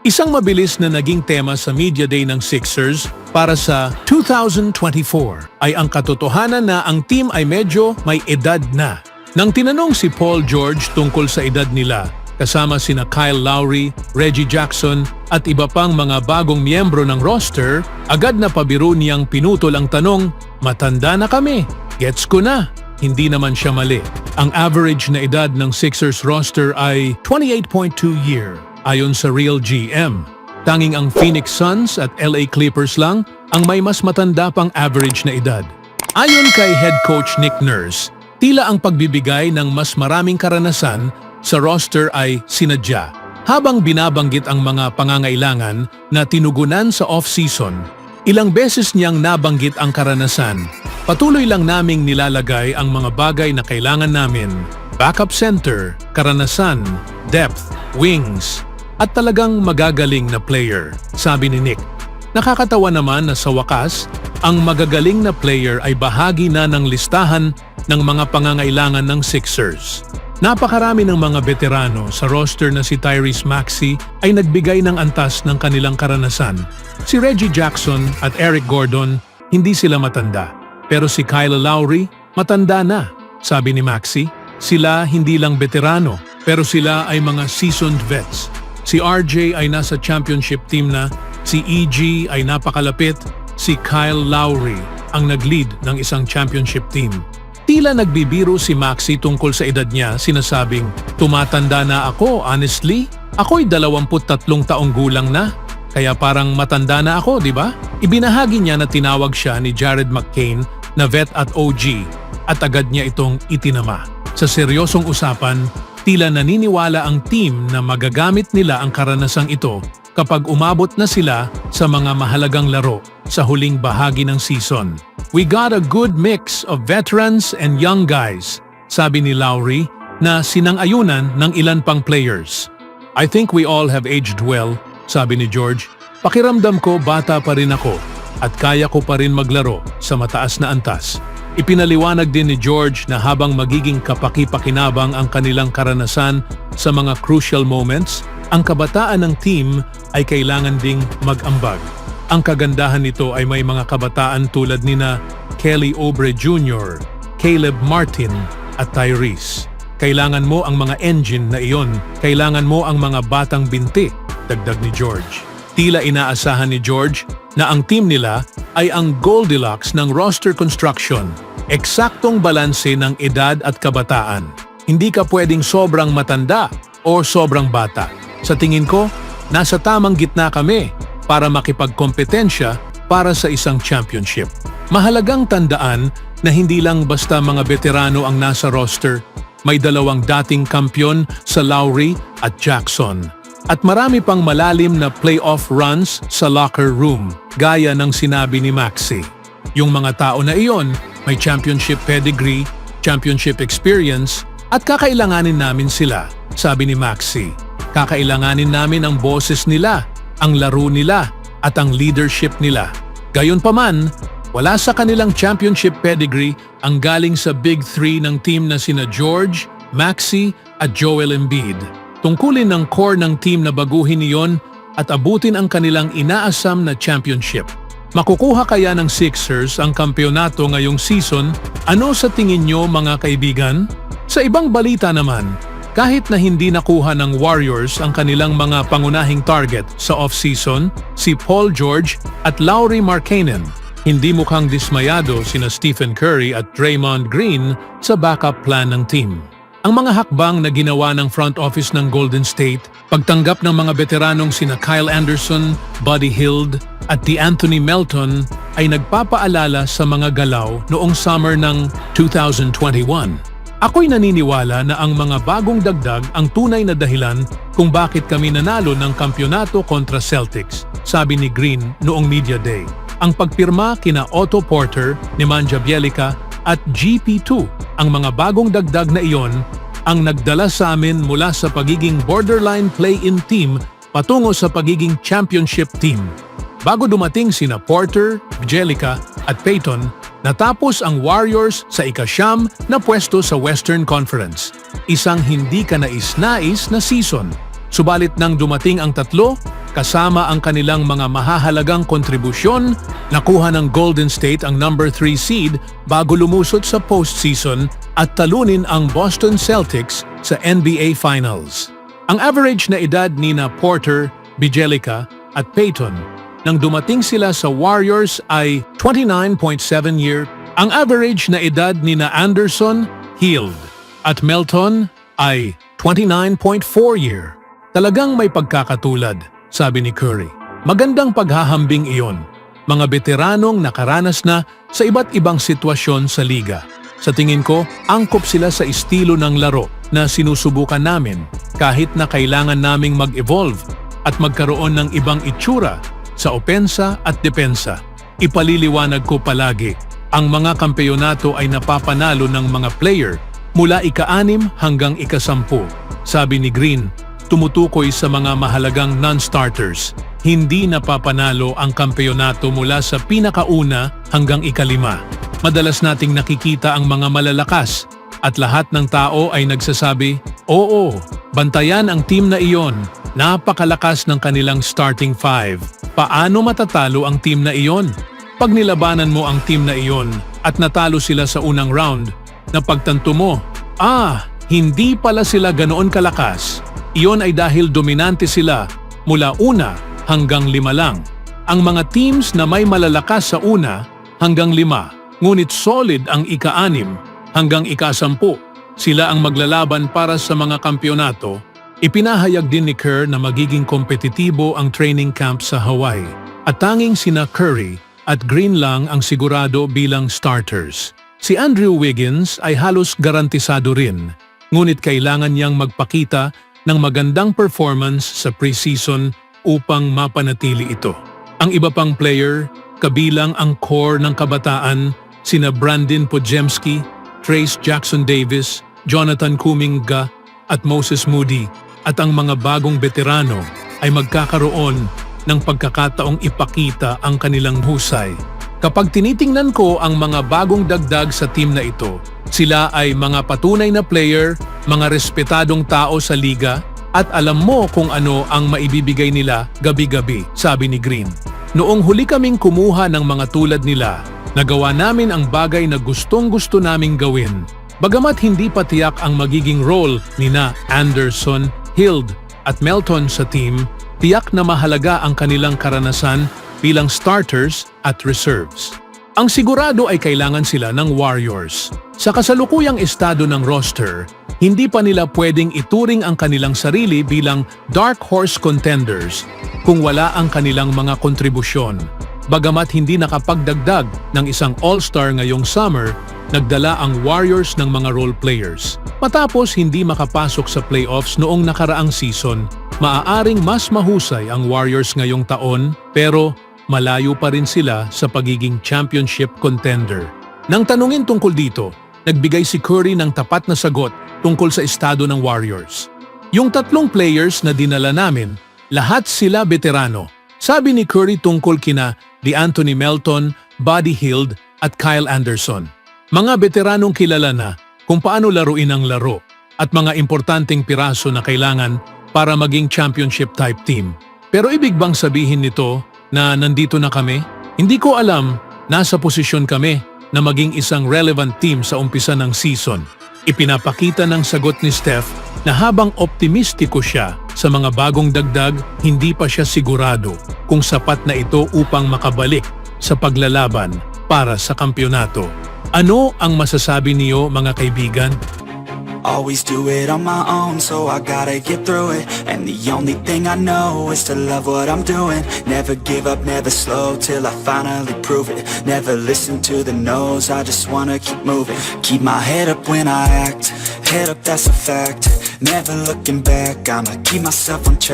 Isang mabilis na naging tema sa Media Day ng Sixers para sa 2024 ay ang katotohanan na ang team ay medyo may edad na. Nang tinanong si Paul George tungkol sa edad nila, kasama sina Kyle Lowry, Reggie Jackson at iba pang mga bagong miyembro ng roster, agad na pabiro niyang pinutol ang tanong, "Matanda na kami, gets ko na." Hindi naman siya mali. Ang average na edad ng Sixers roster ay 28.2 year ayon sa Real GM. Tanging ang Phoenix Suns at LA Clippers lang ang may mas matanda pang average na edad. Ayon kay head coach Nick Nurse, tila ang pagbibigay ng mas maraming karanasan sa roster ay sinadya. Habang binabanggit ang mga pangangailangan na tinugunan sa off-season, ilang beses niyang nabanggit ang karanasan. Patuloy lang naming nilalagay ang mga bagay na kailangan namin: backup center, karanasan, depth, wings, at talagang magagaling na player, sabi ni Nick. Nakakatawa naman na sa wakas, ang magagaling na player ay bahagi na ng listahan ng mga pangangailangan ng Sixers. Napakarami ng mga veterano sa roster na si Tyrese Maxey ay nagbigay ng antas ng kanilang karanasan. Si Reggie Jackson at Eric Gordon, hindi sila matanda. Pero si Kyle Lowry, matanda na, sabi ni Maxey. Sila hindi lang veterano, pero sila ay mga seasoned vets. Si RJ ay nasa championship team na, si EG ay napakalapit, si Kyle Lowry ang nag-lead ng isang championship team. Tila nagbibiro si Maxey tungkol sa edad niya, sinasabing, "Tumatanda na ako, honestly. Ako'y 23 taong gulang na, kaya parang matanda na ako, di ba?" Ibinahagi niya na tinawag siya ni Jared McCain na vet at OG at agad niya itong itinama. Sa seryosong usapan, tila naniniwala ang team na magagamit nila ang karanasang ito kapag umabot na sila sa mga mahalagang laro sa huling bahagi ng season. "We got a good mix of veterans and young guys," sabi ni Lowry na sinang-ayunan ng ilan pang players. "I think we all have aged well," sabi ni George. "Pakiramdam ko bata pa rin ako at kaya ko pa rin maglaro sa mataas na antas." Ipinaliwanag din ni George na habang magiging kapaki-pakinabang ang kanilang karanasan sa mga crucial moments, ang kabataan ng team ay kailangan ding mag-ambag. Ang kagandahan nito ay may mga kabataan tulad nina Kelly Oubre Jr., Caleb Martin at Tyrese. "Kailangan mo ang mga engine na iyon, kailangan mo ang mga batang binti," dagdag ni George. Tila inaasahan ni George na ang team nila ay ang Goldilocks ng roster construction, eksaktong balanse ng edad at kabataan. Hindi ka pwedeng sobrang matanda o sobrang bata. Sa tingin ko, nasa tamang gitna kami para makipagkompetensya para sa isang championship. Mahalagang tandaan na hindi lang basta mga veterano ang nasa roster, may dalawang dating kampyon sa Lowry at Jackson. At marami pang malalim na playoff runs sa locker room, gaya ng sinabi ni Maxey. Yung mga tao na iyon may championship pedigree, championship experience, at kakailanganin namin sila, sabi ni Maxey. Kakailanganin namin ang boses nila, ang laro nila, at ang leadership nila. Gayunpaman, wala sa kanilang championship pedigree ang galing sa Big Three ng team na sina George, Maxey, at Joel Embiid. Tungkulin ng core ng team na baguhin iyon at abutin ang kanilang inaasam na championship. Makukuha kaya ng Sixers ang kampyonato ngayong season? Ano sa tingin nyo mga kaibigan? Sa ibang balita naman, kahit na hindi nakuha ng Warriors ang kanilang mga pangunahing target sa off-season, si Paul George at Lauri Markkanen, hindi mukhang dismayado sina Stephen Curry at Draymond Green sa backup plan ng team. Ang mga hakbang na ginawa ng front office ng Golden State, pagtanggap ng mga veteranong sina Kyle Anderson, Buddy Hield at DeAnthony Melton ay nagpapaalala sa mga galaw noong summer ng 2021. Ako'y naniniwala na ang mga bagong dagdag ang tunay na dahilan kung bakit kami nanalo ng kampyonato kontra Celtics, sabi ni Green noong Media Day. Ang pagpirma kina Otto Porter, Nemanja Bjelica at GP2, ang mga bagong dagdag na iyon ang nagdala sa amin mula sa pagiging borderline play-in team patungo sa pagiging championship team. Bago dumating sina Porter, Bjelica at Payton, natapos ang Warriors sa ika-9 na pwesto sa Western Conference. Isang hindi ka nais-nais na season. Subalit nang dumating ang tatlo, kasama ang kanilang mga mahahalagang kontribusyon, nakuha ng Golden State ang number 3 seed bago lumusot sa postseason at talunin ang Boston Celtics sa NBA Finals. Ang average na edad nina Porter, Bjelica at Payton nang dumating sila sa Warriors ay 29.7 year. Ang average na edad nina Anderson, Hield at Melton ay 29.4 year. Talagang may pagkakatulad, sabi ni Curry. Magandang paghahambing iyon. Mga veteranong nakaranas na sa iba't ibang sitwasyon sa liga. Sa tingin ko, angkop sila sa estilo ng laro na sinusubukan namin kahit na kailangan naming mag-evolve at magkaroon ng ibang itsura sa opensa at depensa. Ipaliliwanag ko palagi, ang mga kampeonato ay napapanalo ng mga player mula ika-6 hanggang ika-10. Sabi ni Green, tumutukoy sa mga mahalagang non-starters. Hindi napapanalo ang kampeonato mula sa pinakauna hanggang ika-5. Madalas nating nakikita ang mga malalakas at lahat ng tao ay nagsasabi, oo, bantayan ang team na iyon. Napakalakas ng kanilang starting 5. Paano matatalo ang team na iyon? Pag nilabanan mo ang team na iyon at natalo sila sa unang round, napagtanto mo, hindi pala sila ganoon kalakas. Iyon ay dahil dominante sila mula 1 hanggang 5 lang. Ang mga teams na may malalakas sa 1 hanggang 5, ngunit solid ang ika-6 hanggang ika-10. Sila ang maglalaban para sa mga kampyonato. Ipinahayag din ni Kerr na magiging kompetitibo ang training camp sa Hawaii at tanging sina Curry at Green lang ang sigurado bilang starters. Si Andrew Wiggins ay halos garantisado rin, ngunit kailangan niyang magpakita ng magandang performance sa preseason upang mapanatili ito. Ang iba pang player, kabilang ang core ng kabataan, sina Brandon Podziemski, Trayce Jackson-Davis, Jonathan Kuminga at Moses Moody, at ang mga bagong veterano ay magkakaroon ng pagkakataong ipakita ang kanilang husay. Kapag tinitingnan ko ang mga bagong dagdag sa team na ito, sila ay mga patunay na player, mga respetadong tao sa liga, at alam mo kung ano ang maibibigay nila gabi-gabi, sabi ni Green. Noong huli kaming kumuha ng mga tulad nila, nagawa namin ang bagay na gustong-gusto naming gawin. Bagamat hindi pa tiyak ang magiging role nina Anderson, Hield at Melton sa team, tiyak na mahalaga ang kanilang karanasan bilang starters at reserves. Ang sigurado ay kailangan sila ng Warriors. Sa kasalukuyang estado ng roster, hindi pa nila pwedeng ituring ang kanilang sarili bilang dark horse contenders kung wala ang kanilang mga kontribusyon. Bagamat hindi nakapagdagdag ng isang all-star ngayong summer, nagdala ang Warriors ng mga role players. Matapos hindi makapasok sa playoffs noong nakaraang season, maaaring mas mahusay ang Warriors ngayong taon, pero malayo pa rin sila sa pagiging championship contender. Nang tanungin tungkol dito, nagbigay si Curry ng tapat na sagot tungkol sa estado ng Warriors. Yung 3 players na dinala namin, lahat sila veterano. Sabi ni Curry tungkol kina DeAnthony Melton, Buddy Hield at Kyle Anderson. Mga veteranong kilala na kung paano laruin ang laro at mga importanteng piraso na kailangan para maging championship type team. Pero ibig bang sabihin nito na nandito na kami? Hindi ko alam, nasa posisyon kami na maging isang relevant team sa umpisa ng season. Ipinapakita ng sagot ni Steph na habang optimistiko siya sa mga bagong dagdag, hindi pa siya sigurado kung sapat na ito upang makabalik sa paglalaban para sa kampyonato. Ano ang masasabi niyo mga kaibigan? Always do it on my own, so I gotta get through it. And the only thing I know is to love what I'm doing. Never give up, never slow, till I finally prove it. Never listen to the no's, I just wanna keep moving. Keep my head up when I act, head up, that's a fact. Never looking back, I'ma keep myself on track.